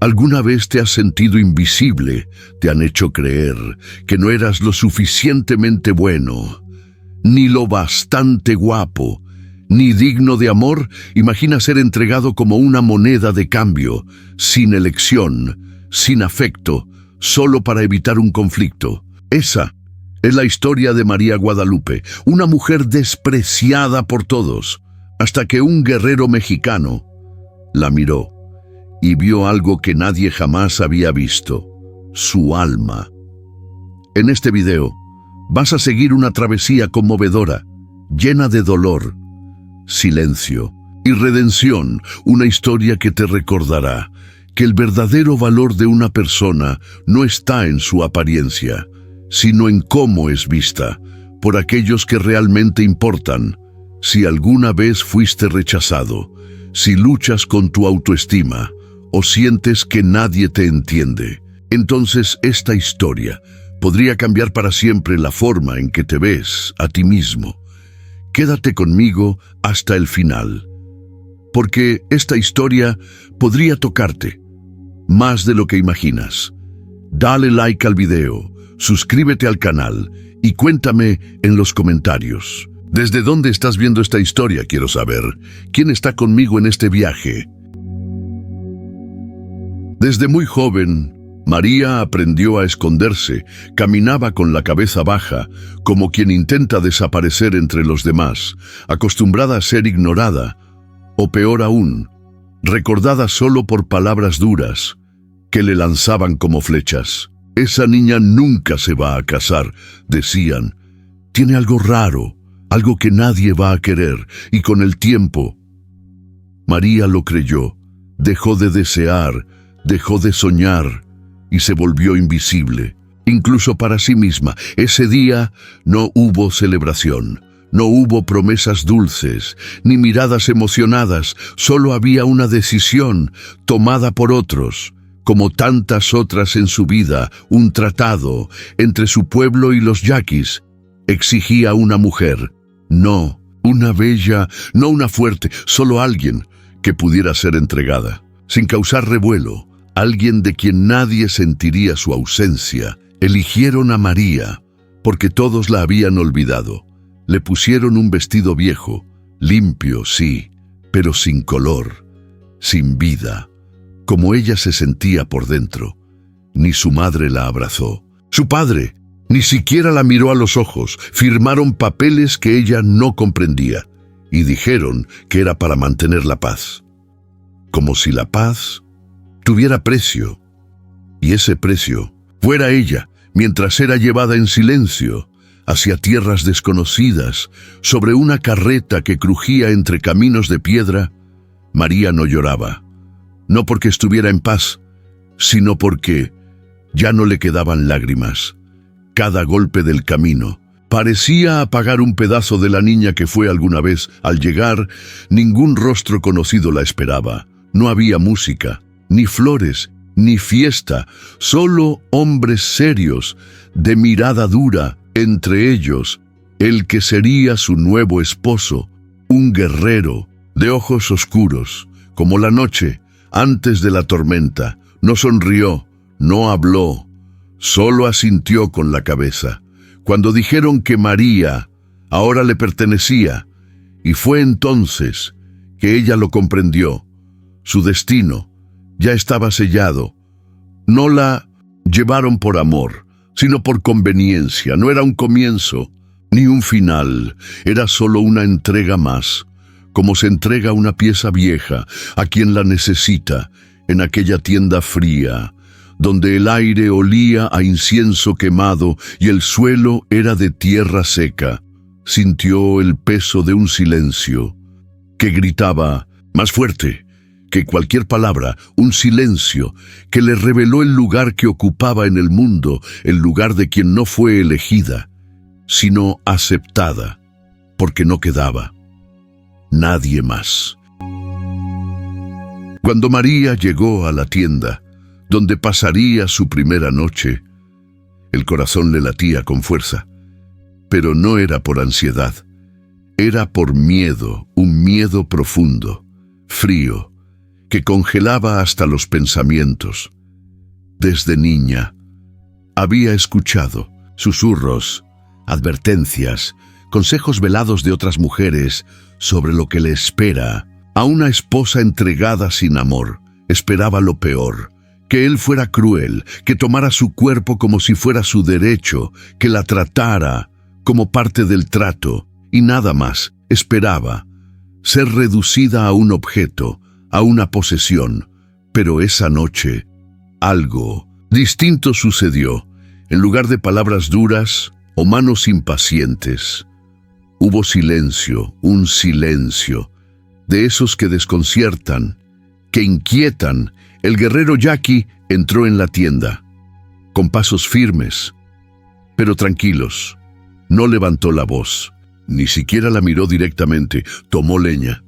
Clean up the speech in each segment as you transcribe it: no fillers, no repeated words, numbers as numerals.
¿Alguna vez te has sentido invisible? ¿Te han hecho creer que no eras lo suficientemente bueno, ni lo bastante guapo, ni digno de amor? Imagina ser entregado como una moneda de cambio, sin elección, sin afecto, solo para evitar un conflicto. Esa es la historia de María Guadalupe, una mujer despreciada por todos, hasta que un guerrero mexicano la miró y vio algo que nadie jamás había visto: su alma. En este video vas a seguir una travesía conmovedora, llena de dolor, silencio y redención, una historia que te recordará que el verdadero valor de una persona no está en su apariencia, sino en cómo es vista por aquellos que realmente importan. Si alguna vez fuiste rechazado, si luchas con tu autoestima o sientes que nadie te entiende, entonces esta historia podría cambiar para siempre la forma en que te ves a ti mismo. Quédate conmigo hasta el final, porque esta historia podría tocarte más de lo que imaginas. Dale like al video, suscríbete al canal y cuéntame en los comentarios. ¿Desde dónde estás viendo esta historia? Quiero saber. ¿Quién está conmigo en este viaje? Desde muy joven, María aprendió a esconderse. Caminaba con la cabeza baja, como quien intenta desaparecer entre los demás, acostumbrada a ser ignorada, o peor aún, recordada solo por palabras duras que le lanzaban como flechas. Esa niña nunca se va a casar, decían. Tiene algo raro, algo que nadie va a querer. Y con el tiempo, María lo creyó. Dejó de desear, dejó de soñar y se volvió invisible, incluso para sí misma. Ese día no hubo celebración. No hubo promesas dulces, ni miradas emocionadas. Solo había una decisión tomada por otros, como tantas otras en su vida. Un tratado entre su pueblo y los yaquis exigía una mujer, no una bella, no una fuerte, solo alguien que pudiera ser entregada, sin causar revuelo, alguien de quien nadie sentiría su ausencia. Eligieron a María porque todos la habían olvidado. Le pusieron un vestido viejo, limpio, sí, pero sin color, sin vida, como ella se sentía por dentro. Ni su madre la abrazó. Su padre ni siquiera la miró a los ojos. Firmaron papeles que ella no comprendía y dijeron que era para mantener la paz. Como si la paz tuviera precio, y ese precio fuera ella, mientras era llevada en silencio hacia tierras desconocidas, sobre una carreta que crujía entre caminos de piedra. María no lloraba, no porque estuviera en paz, sino porque ya no le quedaban lágrimas. Cada golpe del camino parecía apagar un pedazo de la niña que fue alguna vez. Al llegar, ningún rostro conocido la esperaba. No había música, ni flores, ni fiesta, solo hombres serios, de mirada dura, entre ellos el que sería su nuevo esposo, un guerrero, de ojos oscuros, como la noche antes de la tormenta. No sonrió, no habló, solo asintió con la cabeza cuando dijeron que María ahora le pertenecía, y fue entonces que ella lo comprendió. Su destino ya estaba sellado. No la llevaron por amor, sino por conveniencia. No era un comienzo ni un final, era solo una entrega más, como se entrega una pieza vieja a quien la necesita. En aquella tienda fría, donde el aire olía a incienso quemado y el suelo era de tierra seca, sintió el peso de un silencio que gritaba más fuerte que cualquier palabra, un silencio que le reveló el lugar que ocupaba en el mundo, el lugar de quien no fue elegida, sino aceptada, porque no quedaba nadie más. Cuando María llegó a la tienda, donde pasaría su primera noche, el corazón le latía con fuerza, pero no era por ansiedad, era por miedo, un miedo profundo, frío, que congelaba hasta los pensamientos. Desde niña había escuchado susurros, advertencias, consejos velados de otras mujeres sobre lo que le espera a una esposa entregada sin amor. Esperaba lo peor, que él fuera cruel, que tomara su cuerpo como si fuera su derecho, que la tratara como parte del trato, y nada más. Esperaba ser reducida a un objeto, a una posesión. Pero esa noche, algo distinto sucedió. En lugar de palabras duras o manos impacientes, hubo silencio, un silencio, de esos que desconciertan, que inquietan. El guerrero Jackie entró en la tienda, con pasos firmes, pero tranquilos. No levantó la voz, ni siquiera la miró directamente. Tomó leña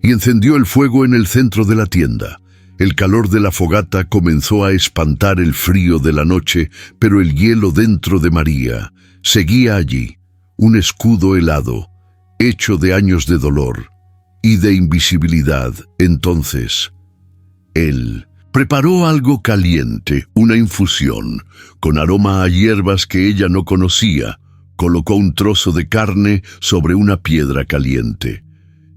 y encendió el fuego en el centro de la tienda. El calor de la fogata comenzó a espantar el frío de la noche, pero el hielo dentro de María seguía allí, un escudo helado, hecho de años de dolor y de invisibilidad. Entonces, él preparó algo caliente, una infusión, con aroma a hierbas que ella no conocía. Colocó un trozo de carne sobre una piedra caliente,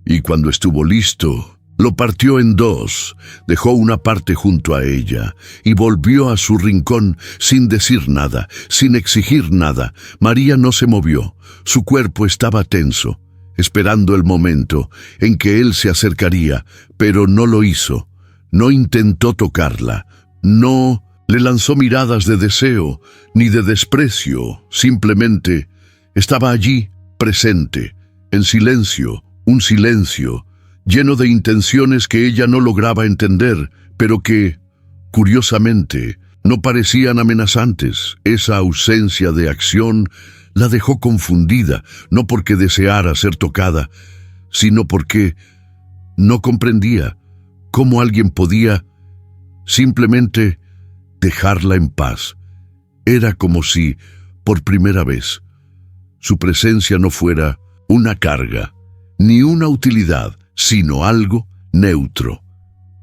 y cuando estuvo listo, lo partió en dos, dejó una parte junto a ella, y volvió a su rincón sin decir nada, sin exigir nada. María no se movió, su cuerpo estaba tenso, esperando el momento en que él se acercaría, pero no lo hizo. No intentó tocarla, no le lanzó miradas de deseo ni de desprecio, simplemente estaba allí, presente, en silencio, un silencio lleno de intenciones que ella no lograba entender, pero que, curiosamente, no parecían amenazantes. Esa ausencia de acción la dejó confundida, no porque deseara ser tocada, sino porque no comprendía cómo alguien podía simplemente dejarla en paz. Era como si, por primera vez, su presencia no fuera una carga, ni una utilidad, sino algo neutro,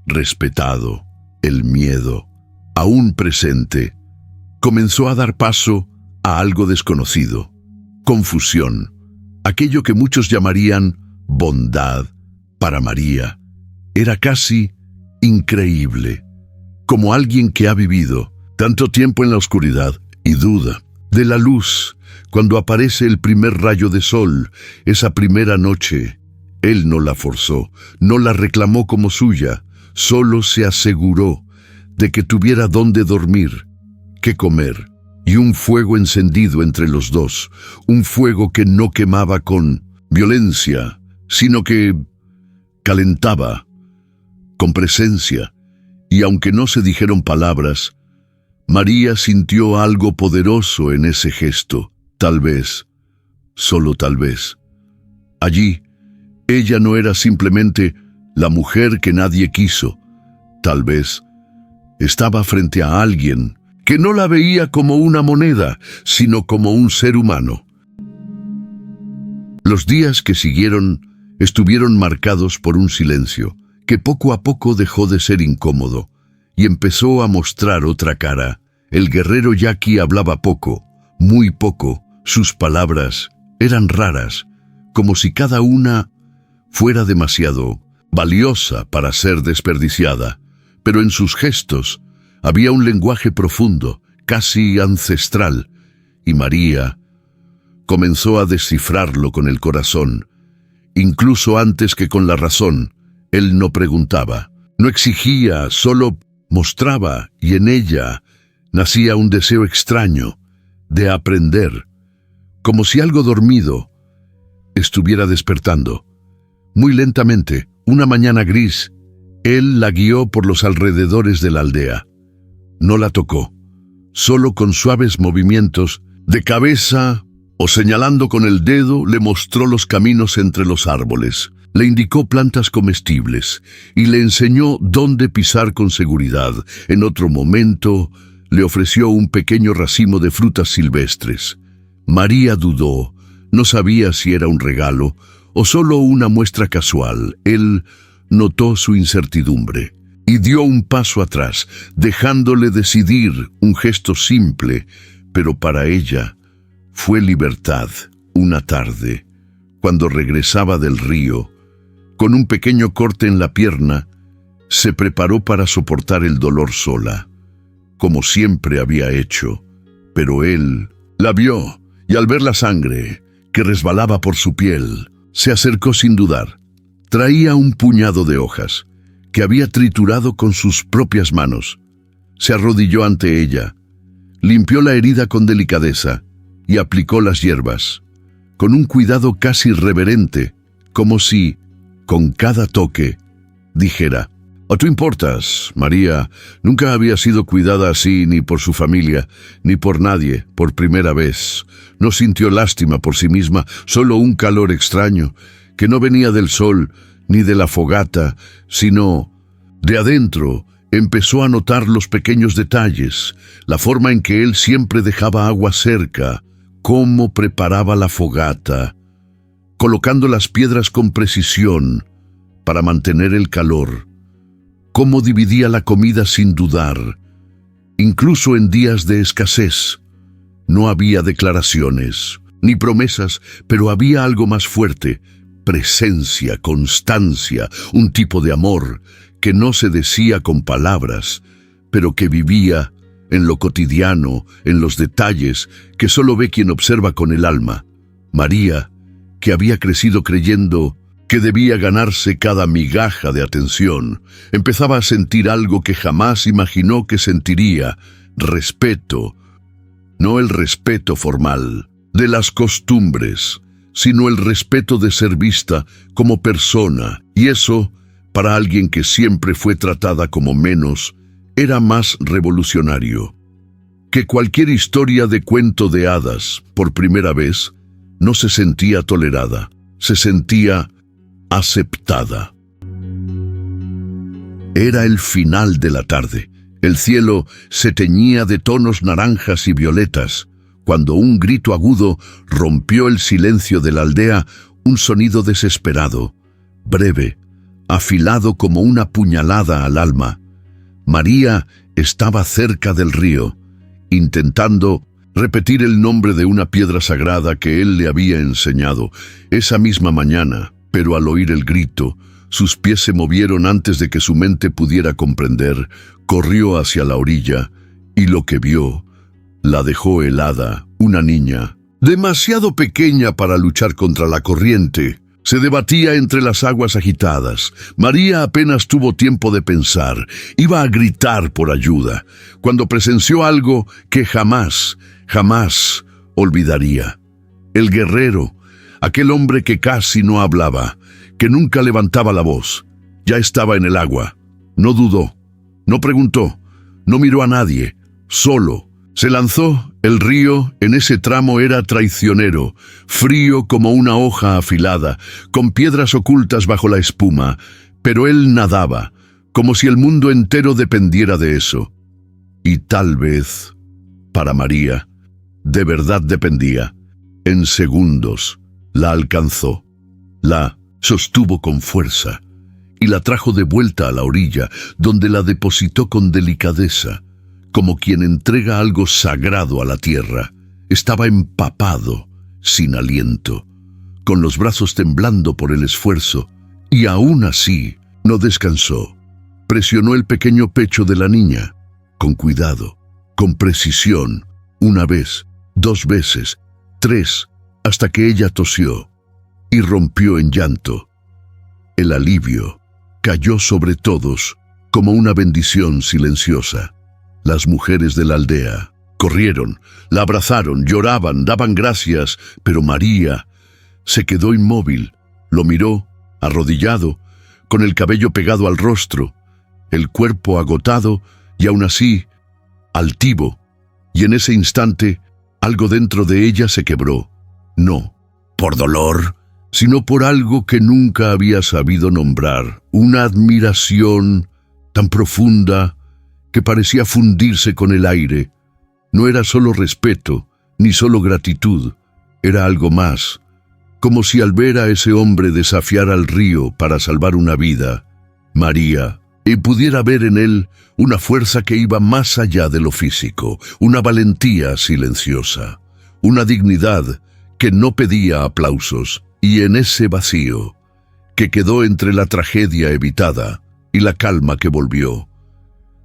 respetado. El miedo, aún presente, comenzó a dar paso a algo desconocido, confusión, aquello que muchos llamarían bondad. Para María era casi increíble, como alguien que ha vivido tanto tiempo en la oscuridad y duda de la luz. Cuando aparece el primer rayo de sol, esa primera noche, él no la forzó, no la reclamó como suya, solo se aseguró de que tuviera dónde dormir, qué comer, y un fuego encendido entre los dos, un fuego que no quemaba con violencia, sino que calentaba con presencia. Y aunque no se dijeron palabras, María sintió algo poderoso en ese gesto. Tal vez, solo tal vez, allí, ella no era simplemente la mujer que nadie quiso. Tal vez estaba frente a alguien que no la veía como una moneda, sino como un ser humano. Los días que siguieron estuvieron marcados por un silencio que poco a poco dejó de ser incómodo y empezó a mostrar otra cara. El guerrero Jackie hablaba poco, muy poco. Sus palabras eran raras, como si cada una fuera demasiado valiosa para ser desperdiciada, pero en sus gestos había un lenguaje profundo, casi ancestral, y María comenzó a descifrarlo con el corazón. Incluso antes que con la razón, él no preguntaba, no exigía, solo mostraba, y en ella nacía un deseo extraño de aprender, como si algo dormido estuviera despertando. Muy lentamente, una mañana gris, él la guió por los alrededores de la aldea. No la tocó, solo con suaves movimientos de cabeza o señalando con el dedo le mostró los caminos entre los árboles, le indicó plantas comestibles y le enseñó dónde pisar con seguridad. En otro momento, le ofreció un pequeño racimo de frutas silvestres. María dudó, no sabía si era un regalo o solo una muestra casual. Él notó su incertidumbre. y dio un paso atrás, dejándole decidir, un gesto simple, pero para ella fue libertad. Una tarde, cuando regresaba del río, con un pequeño corte en la pierna, se preparó para soportar el dolor sola, como siempre había hecho, pero él la vio y al ver la sangre que resbalaba por su piel, se acercó sin dudar. Traía un puñado de hojas que había triturado con sus propias manos. Se arrodilló ante ella, limpió la herida con delicadeza y aplicó las hierbas, con un cuidado casi reverente, como si, con cada toque, dijera: «Oh, tú importas, María, nunca había sido cuidada así ni por su familia, ni por nadie, por primera vez». No sintió lástima por sí misma, solo un calor extraño, que no venía del sol ni de la fogata, sino de adentro. Empezó a notar los pequeños detalles, la forma en que él siempre dejaba agua cerca, cómo preparaba la fogata, colocando las piedras con precisión para mantener el calor, cómo dividía la comida sin dudar, incluso en días de escasez. No había declaraciones, ni promesas, pero había algo más fuerte: presencia, constancia, un tipo de amor que no se decía con palabras, pero que vivía en lo cotidiano, en los detalles que solo ve quien observa con el alma. María, que había crecido creyendo que debía ganarse cada migaja de atención, empezaba a sentir algo que jamás imaginó que sentiría: respeto. No el respeto formal de las costumbres, sino el respeto de ser vista como persona, y eso, para alguien que siempre fue tratada como menos, era más revolucionario que cualquier historia de cuento de hadas. Por primera vez, no se sentía tolerada, se sentía aceptada. Era el final de la tarde. El cielo se teñía de tonos naranjas y violetas, cuando un grito agudo rompió el silencio de la aldea, un sonido desesperado, breve, afilado como una puñalada al alma. María estaba cerca del río, intentando repetir el nombre de una piedra sagrada que él le había enseñado esa misma mañana, pero al oír el grito, sus pies se movieron antes de que su mente pudiera comprender. Corrió hacia la orilla y lo que vio la dejó helada. Una niña, demasiado pequeña para luchar contra la corriente, se debatía entre las aguas agitadas. María apenas tuvo tiempo de pensar. Iba a gritar por ayuda cuando presenció algo que jamás olvidaría. El guerrero, aquel hombre que casi no hablaba, que nunca levantaba la voz, ya estaba en el agua. No dudó, no preguntó, no miró a nadie, solo se lanzó. El río en ese tramo era traicionero, frío como una hoja afilada, con piedras ocultas bajo la espuma, pero él nadaba, como si el mundo entero dependiera de eso. Y tal vez, para María, de verdad dependía. En segundos, la alcanzó, la sostuvo con fuerza y la trajo de vuelta a la orilla, donde la depositó con delicadeza, como quien entrega algo sagrado a la tierra. Estaba empapado, sin aliento, con los brazos temblando por el esfuerzo, y aún así no descansó. Presionó el pequeño pecho de la niña, con cuidado, con precisión, una vez, 2 veces, 3, hasta que ella tosió y rompió en llanto. El alivio cayó sobre todos como una bendición silenciosa. Las mujeres de la aldea corrieron, la abrazaron, lloraban, daban gracias, pero María se quedó inmóvil. Lo miró, arrodillado, con el cabello pegado al rostro, el cuerpo agotado y aún así altivo. Y en ese instante, algo dentro de ella se quebró. No por dolor, sino por algo que nunca había sabido nombrar. Una admiración tan profunda que parecía fundirse con el aire. No era solo respeto, ni solo gratitud, era algo más, como si al ver a ese hombre desafiar al río para salvar una vida, María y pudiera ver en él una fuerza que iba más allá de lo físico, una valentía silenciosa, una dignidad que no pedía aplausos, y en ese vacío, que quedó entre la tragedia evitada y la calma que volvió,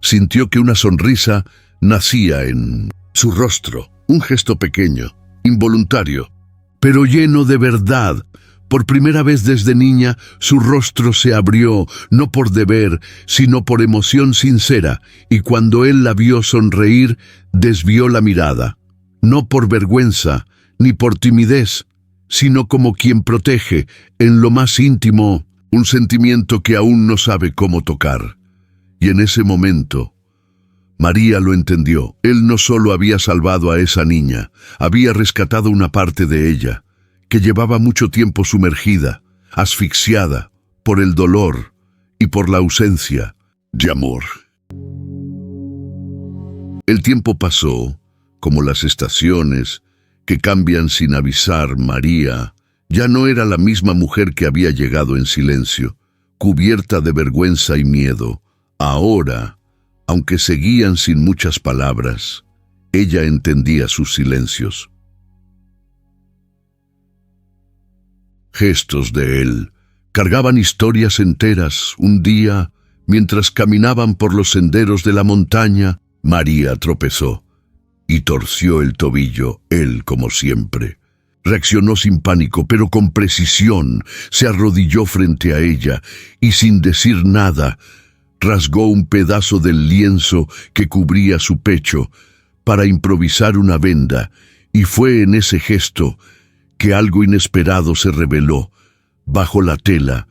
sintió que una sonrisa nacía en su rostro, un gesto pequeño, involuntario, pero lleno de verdad. Por primera vez desde niña, su rostro se abrió, no por deber, sino por emoción sincera, y cuando él la vio sonreír, desvió la mirada, no por vergüenza, ni por timidez, sino como quien protege, en lo más íntimo, un sentimiento que aún no sabe cómo tocar. Y en ese momento, María lo entendió. Él no solo había salvado a esa niña, había rescatado una parte de ella, que llevaba mucho tiempo sumergida, asfixiada, por el dolor y por la ausencia de amor. El tiempo pasó, como las estaciones, que cambian sin avisar. María ya no era la misma mujer que había llegado en silencio, cubierta de vergüenza y miedo. Ahora, aunque seguían sin muchas palabras, ella entendía sus silencios. Gestos de él cargaban historias enteras. Un día, mientras caminaban por los senderos de la montaña, María tropezó y torció el tobillo. Él, como siempre, reaccionó sin pánico, pero con precisión. Se arrodilló frente a ella y, sin decir nada, rasgó un pedazo del lienzo que cubría su pecho para improvisar una venda, y fue en ese gesto que algo inesperado se reveló. Bajo la tela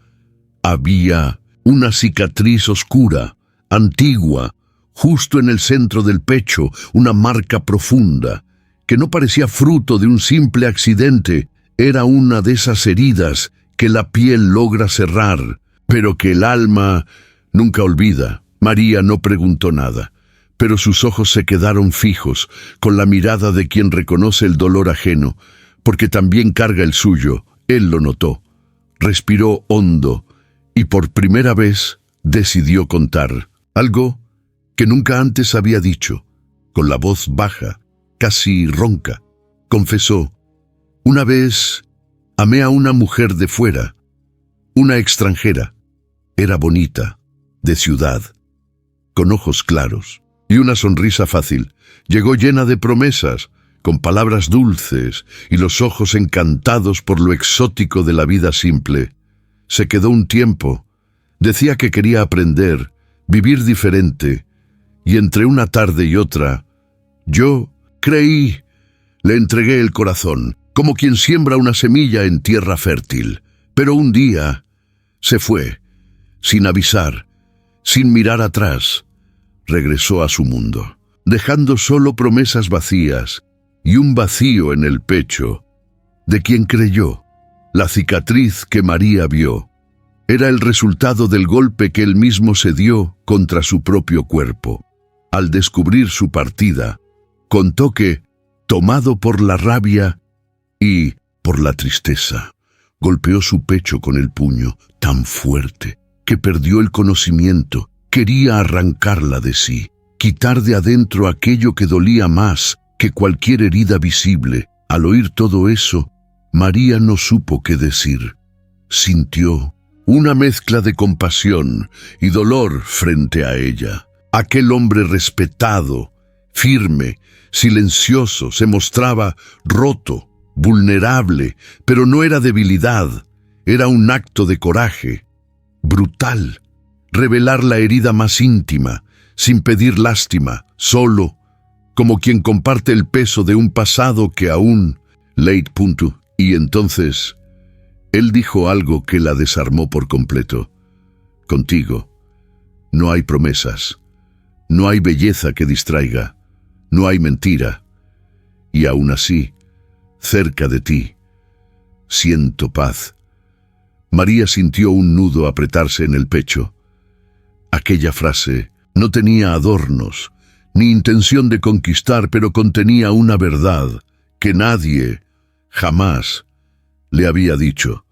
había una cicatriz oscura, antigua, justo en el centro del pecho, una marca profunda, que no parecía fruto de un simple accidente. Era una de esas heridas que la piel logra cerrar, pero que el alma nunca olvida. María no preguntó nada, pero sus ojos se quedaron fijos, con la mirada de quien reconoce el dolor ajeno, porque también carga el suyo. Él lo notó, respiró hondo y por primera vez decidió contar algo que nunca antes había dicho. Con la voz baja, casi ronca, confesó: una vez amé a una mujer de fuera, una extranjera. Era bonita, de ciudad, con ojos claros y una sonrisa fácil. Llegó llena de promesas, con palabras dulces y los ojos encantados por lo exótico de la vida simple. Se quedó un tiempo. Decía que quería aprender, vivir diferente, y entre una tarde y otra, yo creí, le entregué el corazón, como quien siembra una semilla en tierra fértil. Pero un día se fue, sin avisar, sin mirar atrás. Regresó a su mundo, dejando solo promesas vacías y un vacío en el pecho de quien creyó. La cicatriz que María vio era el resultado del golpe que él mismo se dio contra su propio cuerpo. Al descubrir su partida, contó que, tomado por la rabia y por la tristeza, golpeó su pecho con el puño tan fuerte que perdió el conocimiento. Quería arrancarla de sí, quitar de adentro aquello que dolía más que cualquier herida visible. Al oír todo eso, María no supo qué decir. Sintió una mezcla de compasión y dolor frente a ella. Aquel hombre respetado, firme, silencioso, se mostraba roto, vulnerable, pero no era debilidad, era un acto de coraje, brutal. Revelar la herida más íntima, sin pedir lástima, solo, como quien comparte el peso de un pasado que aún late. Y entonces, él dijo algo que la desarmó por completo. Contigo no hay promesas, no hay belleza que distraiga, no hay mentira. Y aún así, cerca de ti, siento paz. María sintió un nudo apretarse en el pecho. Aquella frase no tenía adornos, ni intención de conquistar, pero contenía una verdad que nadie, jamás, le había dicho.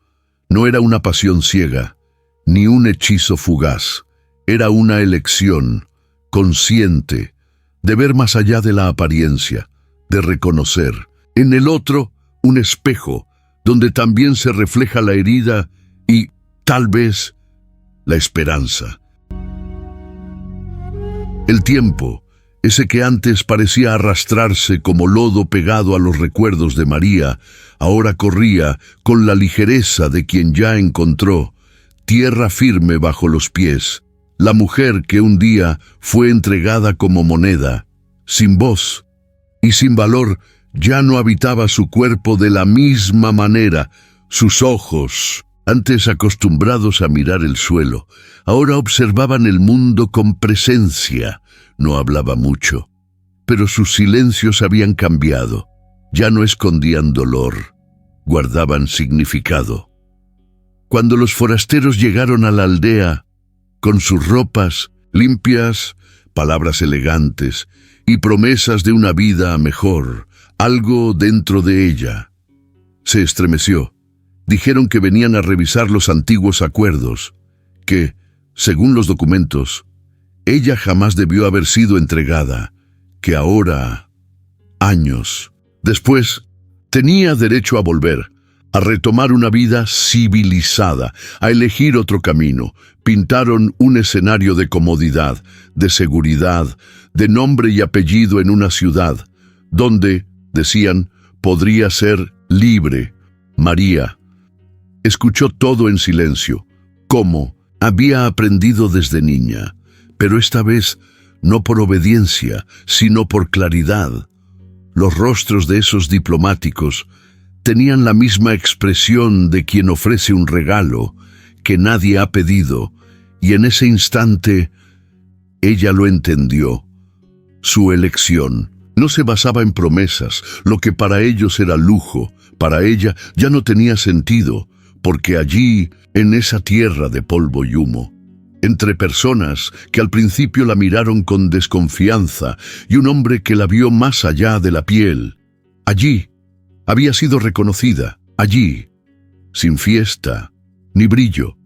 No era una pasión ciega, ni un hechizo fugaz. Era una elección consciente de ver más allá de la apariencia, de reconocer en el otro un espejo donde también se refleja la herida y, tal vez, la esperanza. El tiempo, ese que antes parecía arrastrarse como lodo pegado a los recuerdos de María, ahora corría con la ligereza de quien ya encontró tierra firme bajo los pies, la mujer que un día fue entregada como moneda, sin voz y sin valor. Ya no habitaba su cuerpo de la misma manera. Sus ojos, antes acostumbrados a mirar el suelo, ahora observaban el mundo con presencia. No hablaba mucho, pero sus silencios habían cambiado. Ya no escondían dolor, guardaban significado. Cuando los forasteros llegaron a la aldea, con sus ropas limpias, palabras elegantes y promesas de una vida mejor, algo dentro de ella se estremeció. Dijeron que venían a revisar los antiguos acuerdos, que, según los documentos, ella jamás debió haber sido entregada, que ahora, años después, tenía derecho a volver, a retomar una vida civilizada, a elegir otro camino. Pintaron un escenario de comodidad, de seguridad, de nombre y apellido en una ciudad, donde, decían, podría ser libre. María escuchó todo en silencio, como había aprendido desde niña, pero esta vez no por obediencia, sino por claridad. Los rostros de esos diplomáticos tenían la misma expresión de quien ofrece un regalo que nadie ha pedido, y en ese instante ella lo entendió. Su elección no se basaba en promesas. Lo que para ellos era lujo, para ella ya no tenía sentido, porque allí, en esa tierra de polvo y humo, entre personas que al principio la miraron con desconfianza y un hombre que la vio más allá de la piel, allí había sido reconocida. Allí, sin fiesta ni brillo,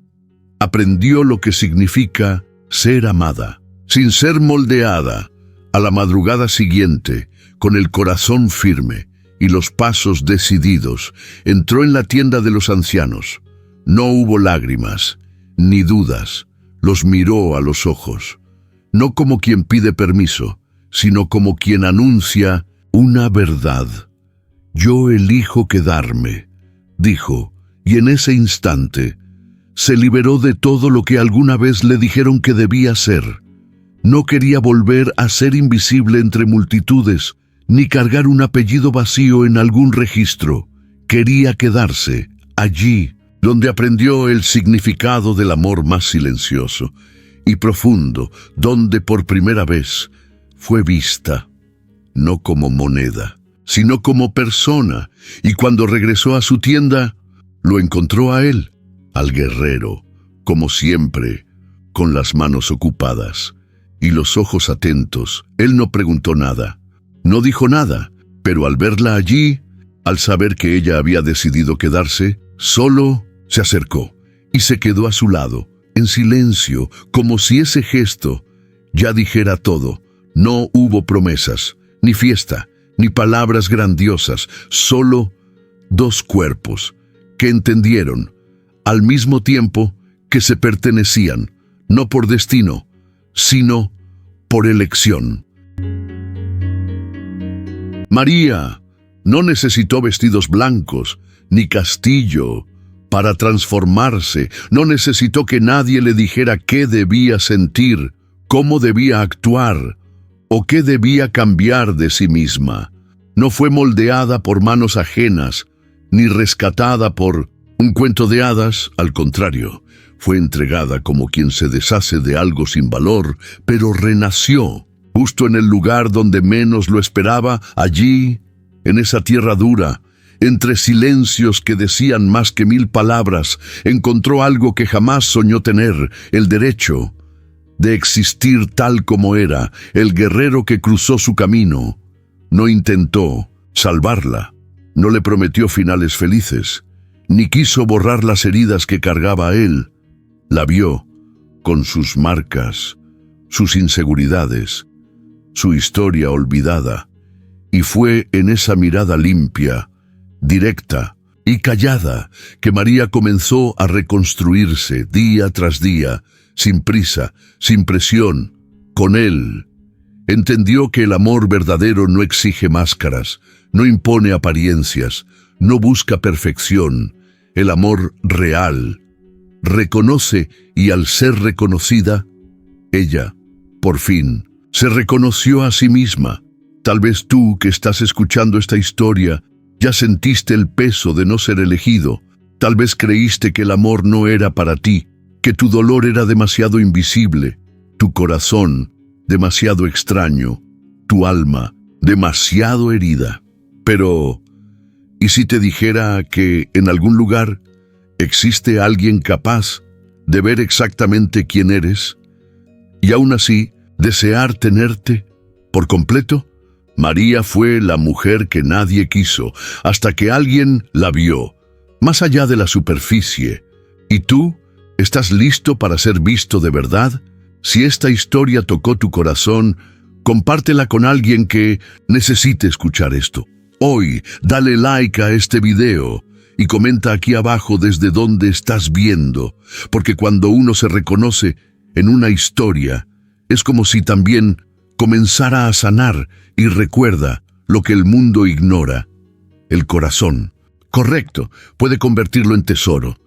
aprendió lo que significa ser amada, sin ser moldeada. A la madrugada siguiente, con el corazón firme y los pasos decididos, entró en la tienda de los ancianos. No hubo lágrimas, ni dudas. Los miró a los ojos, no como quien pide permiso, sino como quien anuncia una verdad. «Yo elijo quedarme», dijo, y en ese instante se liberó de todo lo que alguna vez le dijeron que debía ser. No quería volver a ser invisible entre multitudes, ni cargar un apellido vacío en algún registro. Quería quedarse allí, donde aprendió el significado del amor más silencioso y profundo, donde por primera vez fue vista, no como moneda, sino como persona, y cuando regresó a su tienda, lo encontró a él, al guerrero, como siempre, con las manos ocupadas y los ojos atentos. Él no preguntó nada, no dijo nada, pero al verla allí, al saber que ella había decidido quedarse, solo se acercó y se quedó a su lado, en silencio, como si ese gesto ya dijera todo. No hubo promesas, ni fiesta, ni palabras grandiosas, solo dos cuerpos que entendieron, al mismo tiempo que se pertenecían, no por destino, sino por elección. María no necesitó vestidos blancos, ni castillo, para transformarse. No necesitó que nadie le dijera qué debía sentir, cómo debía actuar, o qué debía cambiar de sí misma. No fue moldeada por manos ajenas, ni rescatada por un cuento de hadas. Al contrario, fue entregada como quien se deshace de algo sin valor, pero renació, justo en el lugar donde menos lo esperaba, allí, en esa tierra dura, entre silencios que decían más que 1000 palabras, encontró algo que jamás soñó tener: el derecho de existir tal como era. El guerrero que cruzó su camino no intentó salvarla, no le prometió finales felices, ni quiso borrar las heridas que cargaba él. La vio con sus marcas, sus inseguridades, su historia olvidada, y fue en esa mirada limpia, directa y callada que María comenzó a reconstruirse día tras día, sin prisa, sin presión, con él. Entendió que el amor verdadero no exige máscaras, no impone apariencias, no busca perfección. El amor real reconoce, y al ser reconocida, ella, por fin, se reconoció a sí misma. Tal vez tú, que estás escuchando esta historia, ya sentiste el peso de no ser elegido. Tal vez creíste que el amor no era para ti, que tu dolor era demasiado invisible, tu corazón demasiado extraño, tu alma demasiado herida. Pero, ¿y si te dijera que en algún lugar existe alguien capaz de ver exactamente quién eres y aún así desear tenerte por completo? María fue la mujer que nadie quiso hasta que alguien la vio, más allá de la superficie. ¿Y tú estás listo para ser visto de verdad? Si esta historia tocó tu corazón, compártela con alguien que necesite escuchar esto. Hoy, dale like a este video y comenta aquí abajo desde dónde estás viendo, porque cuando uno se reconoce en una historia, es como si también comenzara a sanar y recuerda lo que el mundo ignora. El corazón, correcto, puede convertirlo en tesoro.